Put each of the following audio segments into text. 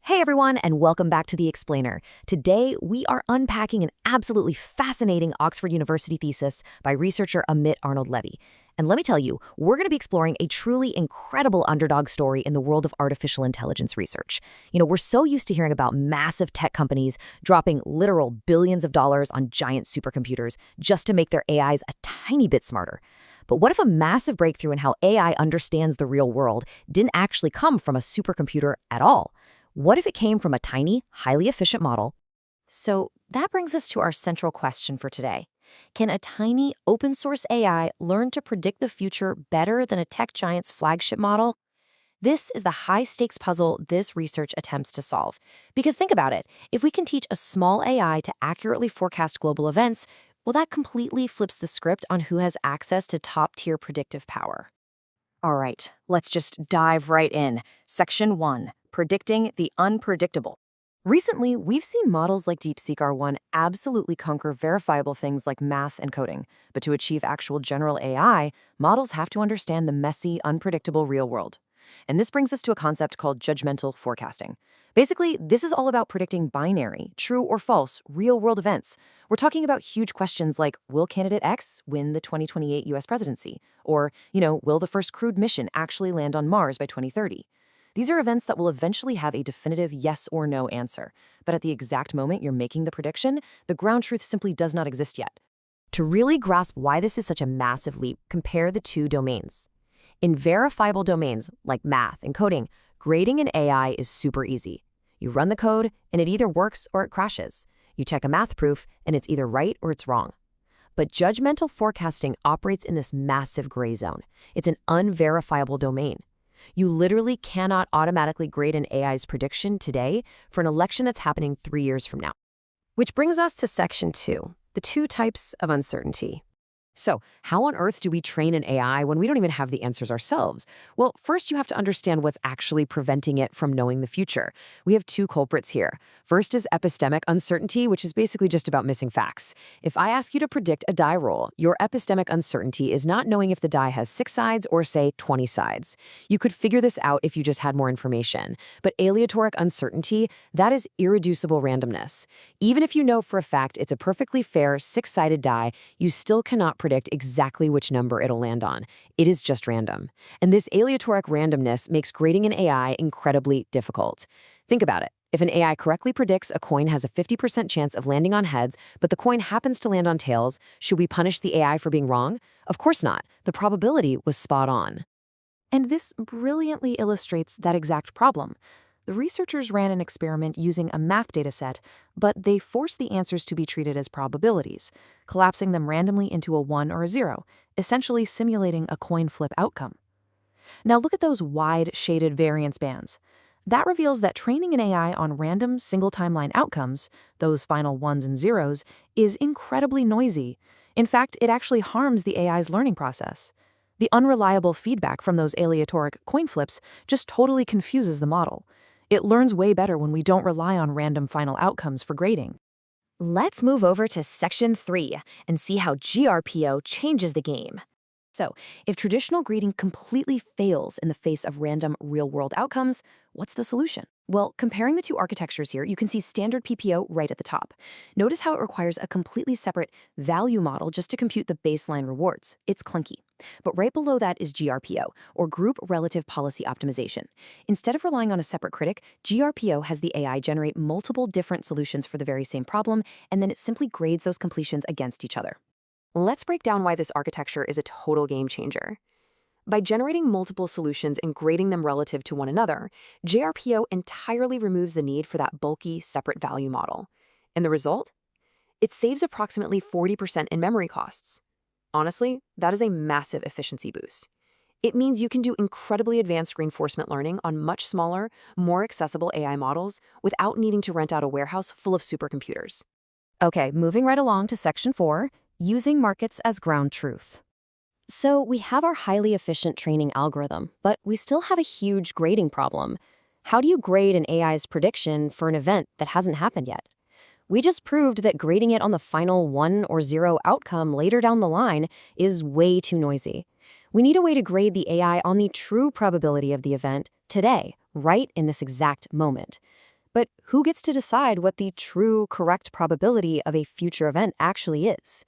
Hey everyone, and welcome back to The Explainer. Today, we are unpacking an absolutely fascinating Oxford University thesis by researcher Amit Arnold-Levy. And let me tell you, we're going to be exploring a truly incredible underdog story in the world of artificial intelligence research. We're so used to hearing about massive tech companies dropping literal billions of dollars on giant supercomputers just to make their AIs a tiny bit smarter. But what if a massive breakthrough in how AI understands the real world didn't actually come from a supercomputer at all? What if it came from a tiny, highly efficient model? So that brings us to our central question for today. Can a tiny, open-source AI learn to predict the future better than a tech giant's flagship model? This is the high-stakes puzzle this research attempts to solve. Because think about it, if we can teach a small AI to accurately forecast global events, well, that completely flips the script on who has access to top-tier predictive power. All right, let's just dive right in. Section 1. Predicting the unpredictable. Recently, we've seen models like DeepSeek R1 absolutely conquer verifiable things like math and coding. But to achieve actual general AI, models have to understand the messy, unpredictable real world. And this brings us to a concept called judgmental forecasting. Basically, this is all about predicting binary, true or false, real-world events. We're talking about huge questions like, will candidate X win the 2028 US presidency? Or, will the first crewed mission actually land on Mars by 2030? These are events that will eventually have a definitive yes or no answer. But at the exact moment you're making the prediction, the ground truth simply does not exist yet. To really grasp why this is such a massive leap, compare the two domains. In verifiable domains, like math and coding, grading an AI is super easy. You run the code, and it either works or it crashes. You check a math proof, and it's either right or it's wrong. But judgmental forecasting operates in this massive gray zone. It's an unverifiable domain. You literally cannot automatically grade an AI's prediction today for an election that's happening 3 years from now. Which brings us to Section 2, the two types of uncertainty. So, how on earth do we train an AI when we don't even have the answers ourselves? Well, first you have to understand what's actually preventing it from knowing the future. We have two culprits here. First is epistemic uncertainty, which is basically just about missing facts. If I ask you to predict a die roll, your epistemic uncertainty is not knowing if the die has 6 sides or, say, 20 sides. You could figure this out if you just had more information. But aleatoric uncertainty, that is irreducible randomness. Even if you know for a fact it's a perfectly fair 6-sided die, you still cannot predict exactly which number it'll land on. It is just random. And this aleatoric randomness makes grading an AI incredibly difficult. Think about it. If an AI correctly predicts a coin has a 50% chance of landing on heads, but the coin happens to land on tails, should we punish the AI for being wrong? Of course not. The probability was spot on. And this brilliantly illustrates that exact problem. The researchers ran an experiment using a math dataset, but they forced the answers to be treated as probabilities, collapsing them randomly into a 1 or a 0, essentially simulating a coin flip outcome. Now look at those wide, shaded variance bands. That reveals that training an AI on random single-timeline outcomes, those final 1s and 0s, is incredibly noisy. In fact, it actually harms the AI's learning process. The unreliable feedback from those aleatoric coin flips just totally confuses the model. It learns way better when we don't rely on random final outcomes for grading. Let's move over to Section 3 and see how GRPO changes the game. So, if traditional grading completely fails in the face of random real-world outcomes, what's the solution? Well, comparing the two architectures here, you can see standard PPO right at the top. Notice how it requires a completely separate value model just to compute the baseline rewards. It's clunky. But right below that is GRPO, or Group Relative Policy Optimization. Instead of relying on a separate critic, GRPO has the AI generate multiple different solutions for the very same problem, and then it simply grades those completions against each other. Let's break down why this architecture is a total game changer. By generating multiple solutions and grading them relative to one another, GRPO entirely removes the need for that bulky, separate value model. And the result? It saves approximately 40% in memory costs. Honestly, that is a massive efficiency boost. It means you can do incredibly advanced reinforcement learning on much smaller, more accessible AI models without needing to rent out a warehouse full of supercomputers. Okay, moving right along to Section 4, using markets as ground truth. So we have our highly efficient training algorithm, but we still have a huge grading problem. How do you grade an AI's prediction for an event that hasn't happened yet? We just proved that grading it on the final 1 or 0 outcome later down the line is way too noisy. We need a way to grade the AI on the true probability of the event today, right in this exact moment. But who gets to decide what the true, correct probability of a future event actually is?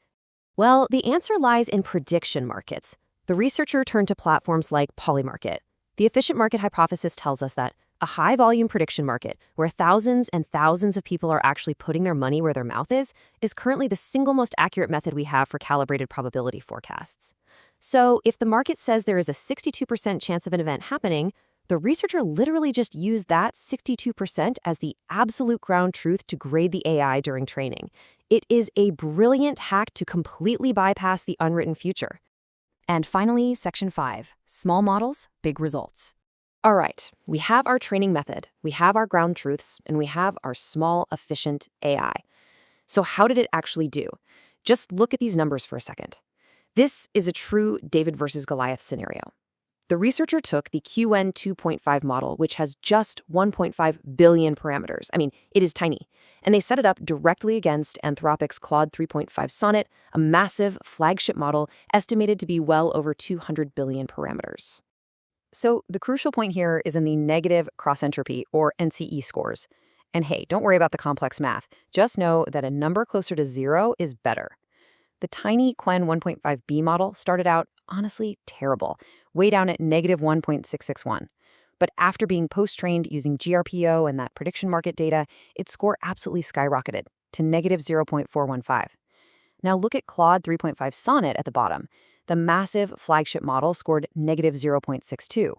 Well, the answer lies in prediction markets. The researcher turned to platforms like Polymarket. The efficient market hypothesis tells us that a high-volume prediction market, where thousands and thousands of people are actually putting their money where their mouth is currently the single most accurate method we have for calibrated probability forecasts. So, if the market says there is a 62% chance of an event happening, the researcher literally just used that 62% as the absolute ground truth to grade the AI during training. It is a brilliant hack to completely bypass the unwritten future. And finally, Section 5, Small Models, Big Results. All right, we have our training method, we have our ground truths, and we have our small, efficient AI. So how did it actually do? Just look at these numbers for a second. This is a true David versus Goliath scenario. The researcher took the QN 2.5 model, which has just 1.5 billion parameters. I mean, it is tiny. And they set it up directly against Anthropic's Claude 3.5 Sonnet, a massive flagship model estimated to be well over 200 billion parameters. So the crucial point here is in the negative cross-entropy, or NCE scores. And hey, don't worry about the complex math. Just know that a number closer to 0 is better. The tiny Quen 1.5b model started out, honestly, terrible, way down at negative 1.661. But after being post-trained using GRPO and that prediction market data, its score absolutely skyrocketed to negative 0.415. Now look at Claude 3.5 Sonnet at the bottom. The massive flagship model scored negative 0.62.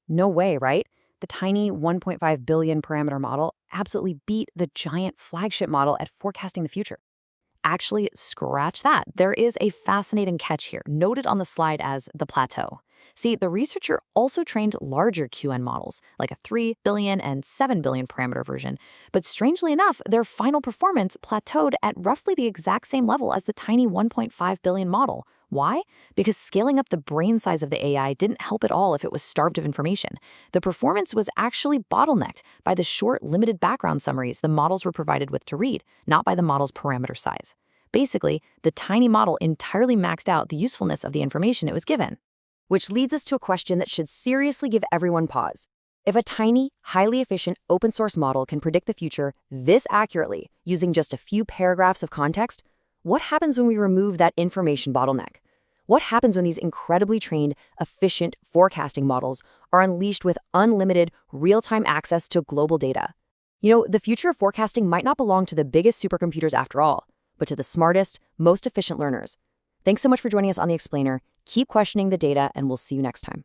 No way, right? The tiny 1.5 billion parameter model absolutely beat the giant flagship model at forecasting the future. Actually, scratch that. There is a fascinating catch here, noted on the slide as the plateau. See, the researcher also trained larger QN models, like a 3 billion and 7 billion parameter version. But strangely enough, their final performance plateaued at roughly the exact same level as the tiny 1.5 billion model. Why? Because scaling up the brain size of the AI didn't help at all if it was starved of information. The performance was actually bottlenecked by the short, limited background summaries the models were provided with to read, not by the model's parameter size. Basically, the tiny model entirely maxed out the usefulness of the information it was given. Which leads us to a question that should seriously give everyone pause. If a tiny, highly efficient open-source model can predict the future this accurately using just a few paragraphs of context, what happens when we remove that information bottleneck? What happens when these incredibly trained, efficient forecasting models are unleashed with unlimited, real-time access to global data? You know, the future of forecasting might not belong to the biggest supercomputers after all, but to the smartest, most efficient learners. Thanks so much for joining us on The Explainer. Keep questioning the data, and we'll see you next time.